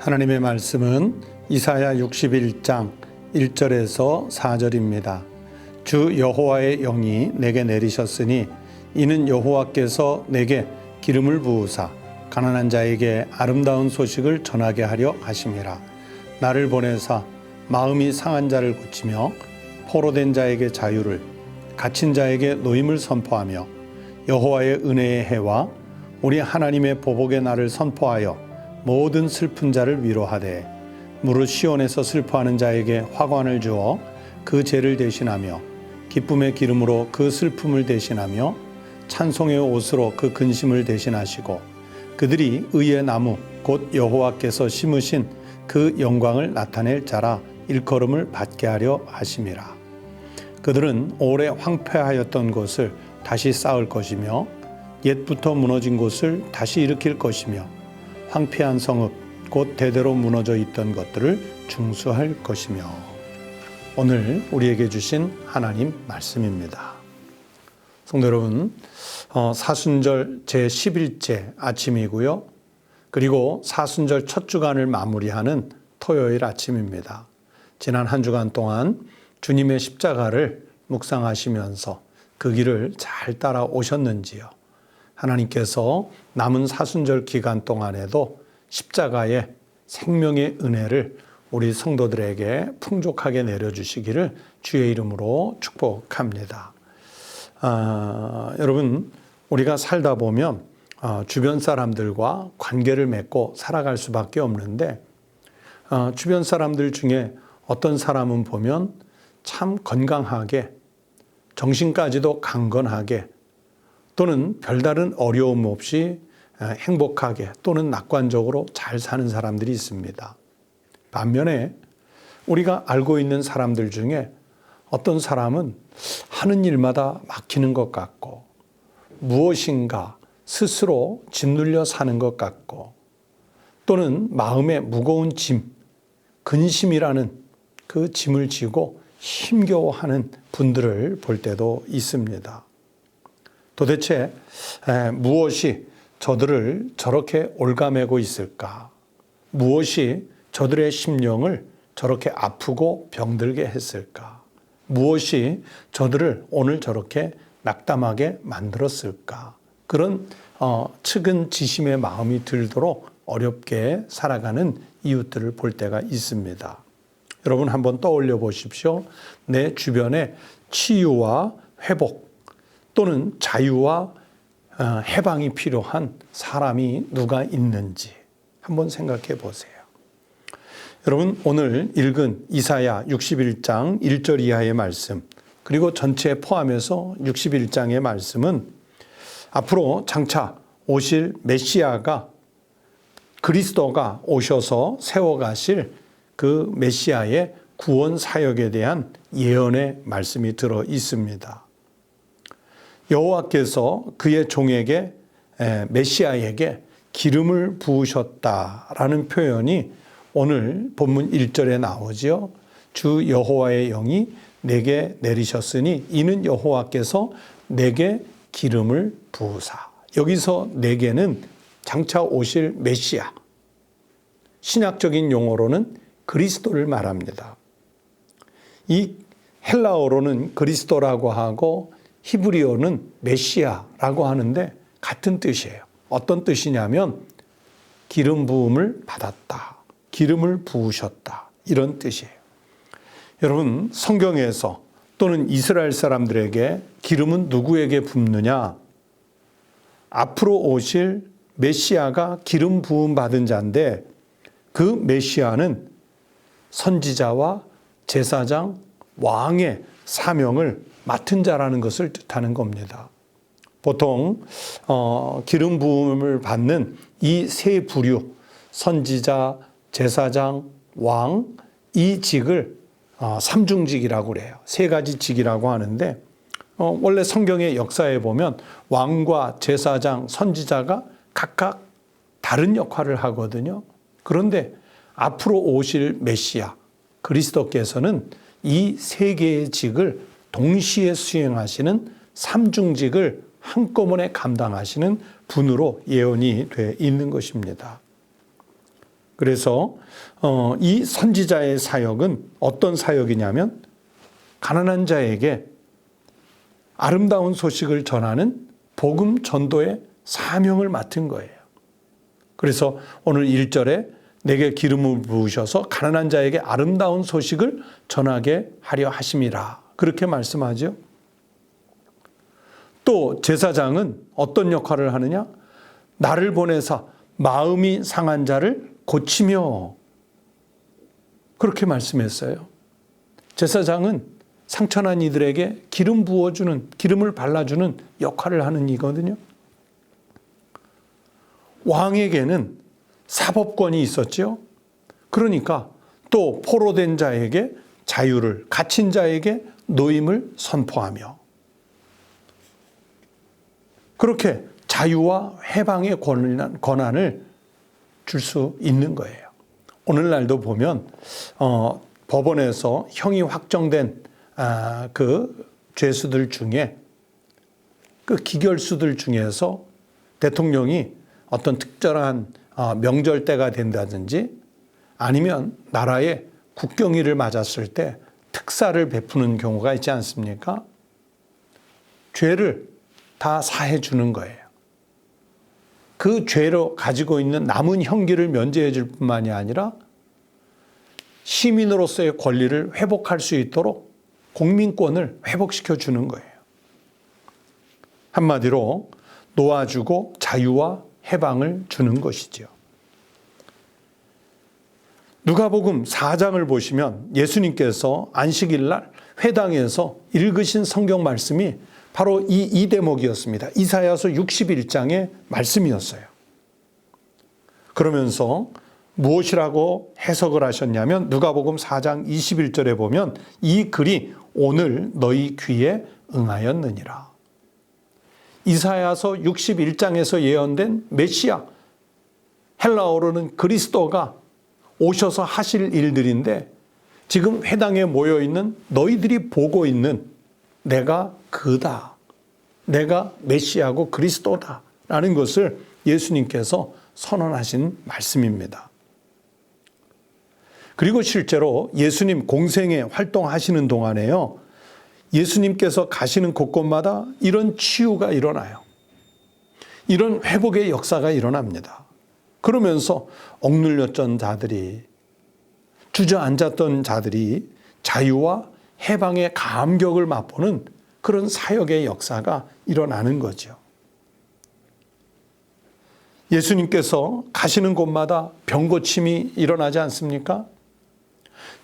하나님의 말씀은 이사야 61장 1절에서 4절입니다. 주 여호와의 영이 내게 내리셨으니 이는 여호와께서 내게 기름을 부으사 가난한 자에게 아름다운 소식을 전하게 하려 하심이라. 나를 보내사 마음이 상한 자를 고치며 포로된 자에게 자유를, 갇힌 자에게 노임을 선포하며 여호와의 은혜의 해와 우리 하나님의 보복의 날을 선포하여 모든 슬픈 자를 위로하되 무릇 시온에서 슬퍼하는 자에게 화관을 주어 그 죄를 대신하며 기쁨의 기름으로 그 슬픔을 대신하며 찬송의 옷으로 그 근심을 대신하시고 그들이 의의 나무 곧 여호와께서 심으신 그 영광을 나타낼 자라 일컬음을 받게 하려 하심이라. 그들은 오래 황폐하였던 곳을 다시 쌓을 것이며 옛부터 무너진 곳을 다시 일으킬 것이며 황폐한 성읍 곧 대대로 무너져 있던 것들을 중수할 것이며. 오늘 우리에게 주신 하나님 말씀입니다. 성도 여러분, 사순절 제11째 아침이고요. 그리고 사순절 첫 주간을 마무리하는 토요일 아침입니다. 지난 한 주간 동안 주님의 십자가를 묵상하시면서 그 길을 잘 따라오셨는지요? 하나님께서 남은 사순절 기간 동안에도 십자가의 생명의 은혜를 우리 성도들에게 풍족하게 내려주시기를 주의 이름으로 축복합니다. 여러분, 우리가 살다 보면 주변 사람들과 관계를 맺고 살아갈 수밖에 없는데 주변 사람들 중에 어떤 사람은 보면 참 건강하게, 정신까지도 강건하게, 또는 별다른 어려움 없이 행복하게 또는 낙관적으로 잘 사는 사람들이 있습니다. 반면에 우리가 알고 있는 사람들 중에 어떤 사람은 하는 일마다 막히는 것 같고 무엇인가 스스로 짓눌려 사는 것 같고 또는 마음에 무거운 짐, 근심이라는 그 짐을 지고 힘겨워하는 분들을 볼 때도 있습니다. 도대체 무엇이 저들을 저렇게 올가매고 있을까? 무엇이 저들의 심령을 저렇게 아프고 병들게 했을까? 무엇이 저들을 오늘 저렇게 낙담하게 만들었을까? 그런 측은지심의 마음이 들도록 어렵게 살아가는 이웃들을 볼 때가 있습니다. 여러분 한번 떠올려 보십시오. 내 주변에 치유와 회복 또는 자유와 해방이 필요한 사람이 누가 있는지 한번 생각해 보세요. 여러분, 오늘 읽은 이사야 61장 1절 이하의 말씀, 그리고 전체 포함해서 61장의 말씀은 앞으로 장차 오실 메시아가, 그리스도가 오셔서 세워가실 그 메시아의 구원 사역에 대한 예언의 말씀이 들어 있습니다. 여호와께서 그의 종에게, 메시아에게 기름을 부으셨다라는 표현이 오늘 본문 1절에 나오지요. 주 여호와의 영이 내게 내리셨으니 이는 여호와께서 내게 기름을 부으사. 여기서 내게는 장차 오실 메시아, 신약적인 용어로는 그리스도를 말합니다. 이 헬라어로는 그리스도라고 하고 히브리어는 메시아라고 하는데 같은 뜻이에요. 어떤 뜻이냐면 기름 부음을 받았다, 기름을 부으셨다, 이런 뜻이에요. 여러분, 성경에서 또는 이스라엘 사람들에게 기름은 누구에게 붓느냐? 앞으로 오실 메시아가 기름 부음 받은 자인데 그 메시아는 선지자와 제사장, 왕의 사명을 맡은 자라는 것을 뜻하는 겁니다. 보통 기름 부음을 받는 이 세 부류, 선지자, 제사장, 왕, 이 직을 삼중직이라고 그래요. 세 가지 직이라고 하는데 원래 성경의 역사에 보면 왕과 제사장, 선지자가 각각 다른 역할을 하거든요. 그런데 앞으로 오실 메시아, 그리스도께서는 이 세 개의 직을 동시에 수행하시는 삼중직을 한꺼번에 감당하시는 분으로 예언이 돼 있는 것입니다. 그래서 이 선지자의 사역은 어떤 사역이냐면 가난한 자에게 아름다운 소식을 전하는 복음 전도의 사명을 맡은 거예요. 그래서 오늘 1절에 내게 기름을 부으셔서 가난한 자에게 아름다운 소식을 전하게 하려 하심이라. 그렇게 말씀하죠. 또 제사장은 어떤 역할을 하느냐? 나를 보내사 마음이 상한 자를 고치며, 그렇게 말씀했어요. 제사장은 상처난 이들에게 기름 부어주는, 기름을 발라주는 역할을 하는 이거든요. 왕에게는 사법권이 있었죠. 그러니까 또 포로된 자에게 자유를, 갇힌 자에게 노임을 선포하며, 그렇게 자유와 해방의 권한을 줄 수 있는 거예요. 오늘날도 보면 법원에서 형이 확정된 그 죄수들 중에, 그 기결수들 중에서 대통령이 어떤 특별한 명절 때가 된다든지 아니면 나라의 국경일을 맞았을 때 특사를 베푸는 경우가 있지 않습니까? 죄를 다 사해 주는 거예요. 그 죄로 가지고 있는 남은 형기를 면제해 줄 뿐만이 아니라 시민으로서의 권리를 회복할 수 있도록 공민권을 회복시켜 주는 거예요. 한마디로 놓아주고 자유와 해방을 주는 것이죠. 누가복음 4장을 보시면 예수님께서 안식일 날 회당에서 읽으신 성경 말씀이 바로 이 대목이었습니다. 이사야서 61장의 말씀이었어요. 그러면서 무엇이라고 해석을 하셨냐면 누가복음 4장 21절에 보면 이 글이 오늘 너희 귀에 응하였느니라. 이사야서 61장에서 예언된 메시아, 헬라어로는 그리스도가 오셔서 하실 일들인데 지금 회당에 모여있는 너희들이 보고 있는 내가 그다, 내가 메시아고 그리스도다 라는 것을 예수님께서 선언하신 말씀입니다. 그리고 실제로 예수님 공생에 활동하시는 동안에요, 예수님께서 가시는 곳곳마다 이런 치유가 일어나요. 이런 회복의 역사가 일어납니다. 그러면서 억눌렸던 자들이, 주저앉았던 자들이 자유와 해방의 감격을 맛보는 그런 사역의 역사가 일어나는 거죠. 예수님께서 가시는 곳마다 병고침이 일어나지 않습니까?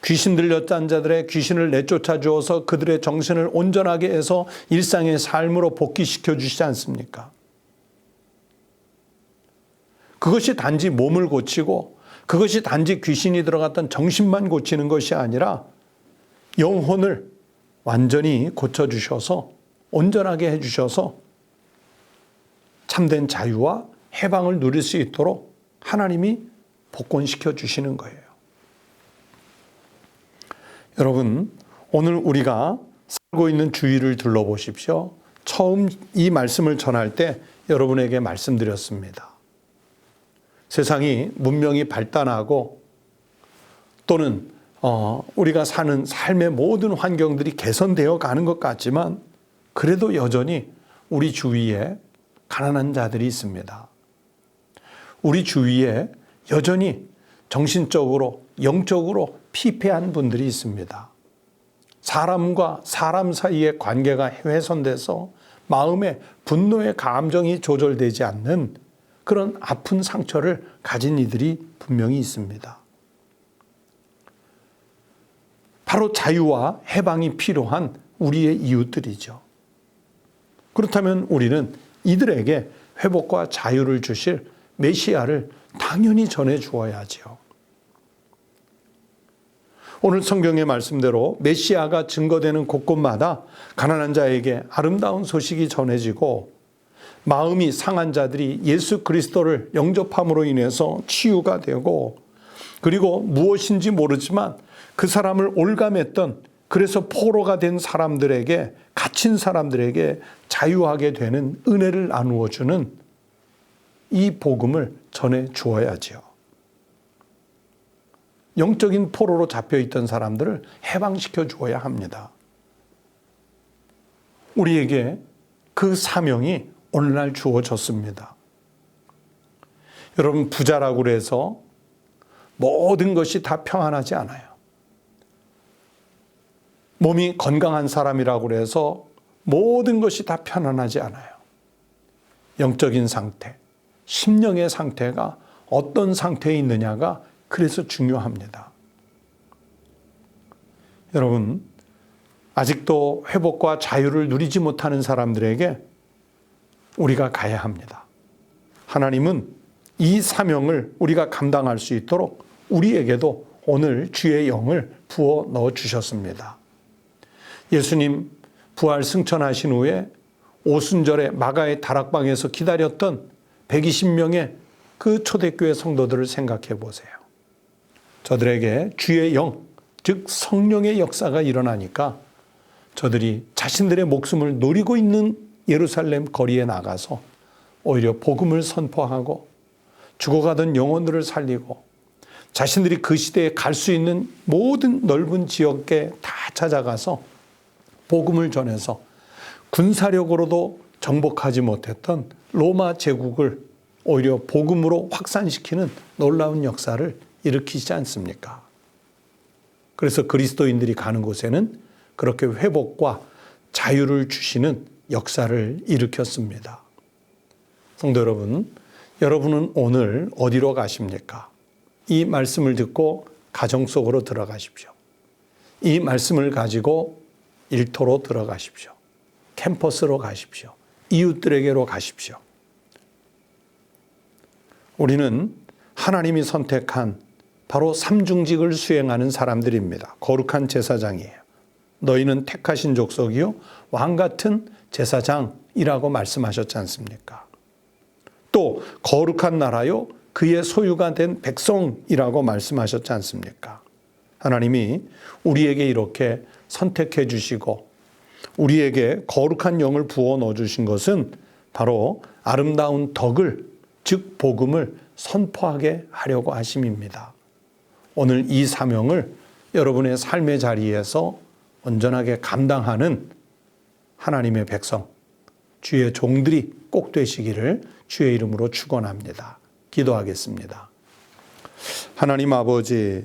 귀신 들렸던 자들의 귀신을 내쫓아 주어서 그들의 정신을 온전하게 해서 일상의 삶으로 복귀시켜 주시지 않습니까? 그것이 단지 몸을 고치고 그것이 단지 귀신이 들어갔던 정신만 고치는 것이 아니라 영혼을 완전히 고쳐주셔서 온전하게 해주셔서 참된 자유와 해방을 누릴 수 있도록 하나님이 복권시켜 주시는 거예요. 여러분, 오늘 우리가 살고 있는 주위를 둘러보십시오. 처음 이 말씀을 전할 때 여러분에게 말씀드렸습니다. 세상이 문명이 발달하고 또는 우리가 사는 삶의 모든 환경들이 개선되어 가는 것 같지만 그래도 여전히 우리 주위에 가난한 자들이 있습니다. 우리 주위에 여전히 정신적으로, 영적으로 피폐한 분들이 있습니다. 사람과 사람 사이의 관계가 훼손돼서 마음의 분노의 감정이 조절되지 않는 그런 아픈 상처를 가진 이들이 분명히 있습니다. 바로 자유와 해방이 필요한 우리의 이웃들이죠. 그렇다면 우리는 이들에게 회복과 자유를 주실 메시아를 당연히 전해 주어야지요. 오늘 성경의 말씀대로 메시아가 증거되는 곳곳마다 가난한 자에게 아름다운 소식이 전해지고 마음이 상한 자들이 예수 그리스도를 영접함으로 인해서 치유가 되고 그리고 무엇인지 모르지만 그 사람을 올감했던, 그래서 포로가 된 사람들에게, 갇힌 사람들에게 자유하게 되는 은혜를 나누어 주는 이 복음을 전해 주어야지요. 영적인 포로로 잡혀있던 사람들을 해방시켜 주어야 합니다. 우리에게 그 사명이 오늘날 주어졌습니다. 여러분, 부자라고 해서 모든 것이 다 평안하지 않아요. 몸이 건강한 사람이라고 해서 모든 것이 다 편안하지 않아요. 영적인 상태, 심령의 상태가 어떤 상태에 있느냐가 그래서 중요합니다. 여러분, 아직도 회복과 자유를 누리지 못하는 사람들에게 우리가 가야 합니다. 하나님은 이 사명을 우리가 감당할 수 있도록 우리에게도 오늘 주의 영을 부어 넣어 주셨습니다. 예수님 부활 승천하신 후에 오순절에 마가의 다락방에서 기다렸던 120명의 그 초대교회 성도들을 생각해 보세요. 저들에게 주의 영, 즉 성령의 역사가 일어나니까 저들이 자신들의 목숨을 노리고 있는 예루살렘 거리에 나가서 오히려 복음을 선포하고 죽어가던 영혼들을 살리고 자신들이 그 시대에 갈 수 있는 모든 넓은 지역에 다 찾아가서 복음을 전해서 군사력으로도 정복하지 못했던 로마 제국을 오히려 복음으로 확산시키는 놀라운 역사를 일으키지 않습니까? 그래서 그리스도인들이 가는 곳에는 그렇게 회복과 자유를 주시는 역사를 일으켰습니다. 성도 여러분, 여러분은 오늘 어디로 가십니까? 이 말씀을 듣고 가정 속으로 들어가십시오. 이 말씀을 가지고 일터로 들어가십시오. 캠퍼스로 가십시오. 이웃들에게로 가십시오. 우리는 하나님이 선택한 바로 삼중직을 수행하는 사람들입니다. 거룩한 제사장이에요. 너희는 택하신 족속이요 왕같은 제사장이라고 말씀하셨지 않습니까? 또 거룩한 나라요 그의 소유가 된 백성이라고 말씀하셨지 않습니까? 하나님이 우리에게 이렇게 선택해 주시고 우리에게 거룩한 영을 부어 넣어 주신 것은 바로 아름다운 덕을, 즉 복음을 선포하게 하려고 하심입니다. 오늘 이 사명을 여러분의 삶의 자리에서 온전하게 감당하는 하나님의 백성, 주의 종들이 꼭 되시기를 주의 이름으로 축원합니다. 기도하겠습니다. 하나님 아버지,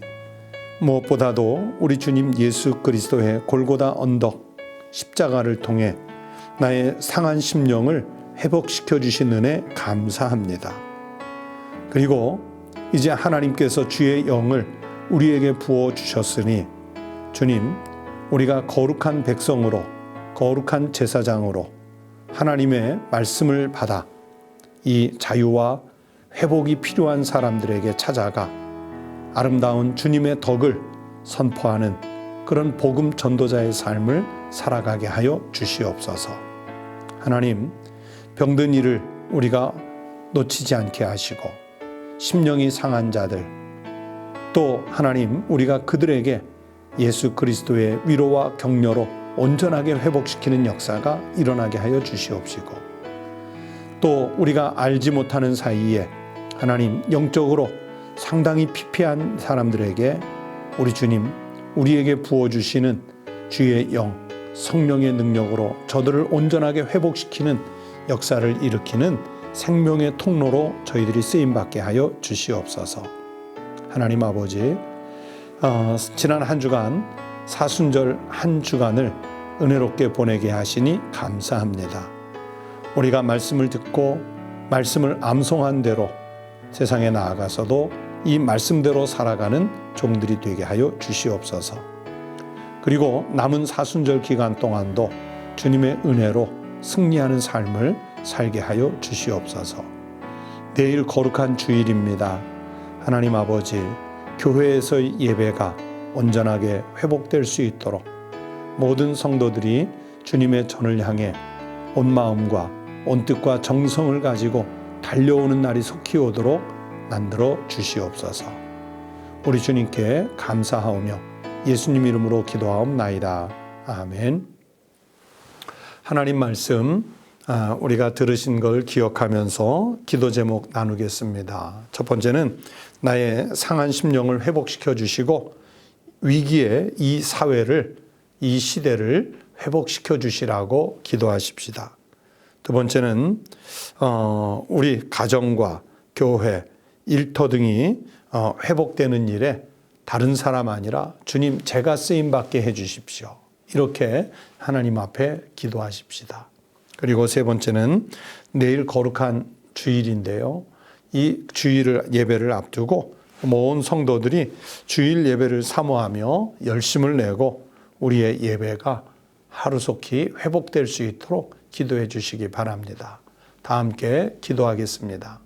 무엇보다도 우리 주님 예수 그리스도의 골고다 언덕 십자가를 통해 나의 상한 심령을 회복시켜 주신 은혜 감사합니다. 그리고 이제 하나님께서 주의 영을 우리에게 부어 주셨으니 주님, 우리가 거룩한 백성으로, 거룩한 제사장으로 하나님의 말씀을 받아 이 자유와 회복이 필요한 사람들에게 찾아가 아름다운 주님의 덕을 선포하는 그런 복음 전도자의 삶을 살아가게 하여 주시옵소서. 하나님, 병든 이를 우리가 놓치지 않게 하시고 심령이 상한 자들, 또 하나님, 우리가 그들에게 예수 그리스도의 위로와 격려로 온전하게 회복시키는 역사가 일어나게 하여 주시옵시고, 또 우리가 알지 못하는 사이에 하나님 영적으로 상당히 피폐한 사람들에게 우리 주님, 우리에게 부어주시는 주의 영, 성령의 능력으로 저들을 온전하게 회복시키는 역사를 일으키는 생명의 통로로 저희들이 쓰임받게 하여 주시옵소서. 하나님 아버지, 지난 한 주간 사순절 한 주간을 은혜롭게 보내게 하시니 감사합니다. 우리가 말씀을 듣고 말씀을 암송한 대로 세상에 나아가서도 이 말씀대로 살아가는 종들이 되게 하여 주시옵소서. 그리고 남은 사순절 기간 동안도 주님의 은혜로 승리하는 삶을 살게 하여 주시옵소서. 내일 거룩한 주일입니다. 하나님 아버지, 교회에서의 예배가 온전하게 회복될 수 있도록 모든 성도들이 주님의 전을 향해 온 마음과 온 뜻과 정성을 가지고 달려오는 날이 속히 오도록 만들어 주시옵소서. 우리 주님께 감사하오며 예수님 이름으로 기도하옵나이다. 아멘. 하나님 말씀 우리가 들으신 걸 기억하면서 기도 제목 나누겠습니다. 첫 번째는 나의 상한 심령을 회복시켜 주시고 위기에 이 사회를, 이 시대를 회복시켜 주시라고 기도하십시다. 두 번째는 우리 가정과 교회, 일터 등이 회복되는 일에 다른 사람 아니라 주님 제가 쓰임받게 해 주십시오. 이렇게 하나님 앞에 기도하십시다. 그리고 세 번째는 내일 거룩한 주일인데요. 이 주일 예배를 앞두고 모든 성도들이 주일 예배를 사모하며 열심을 내고 우리의 예배가 하루속히 회복될 수 있도록 기도해 주시기 바랍니다. 다 함께 기도하겠습니다.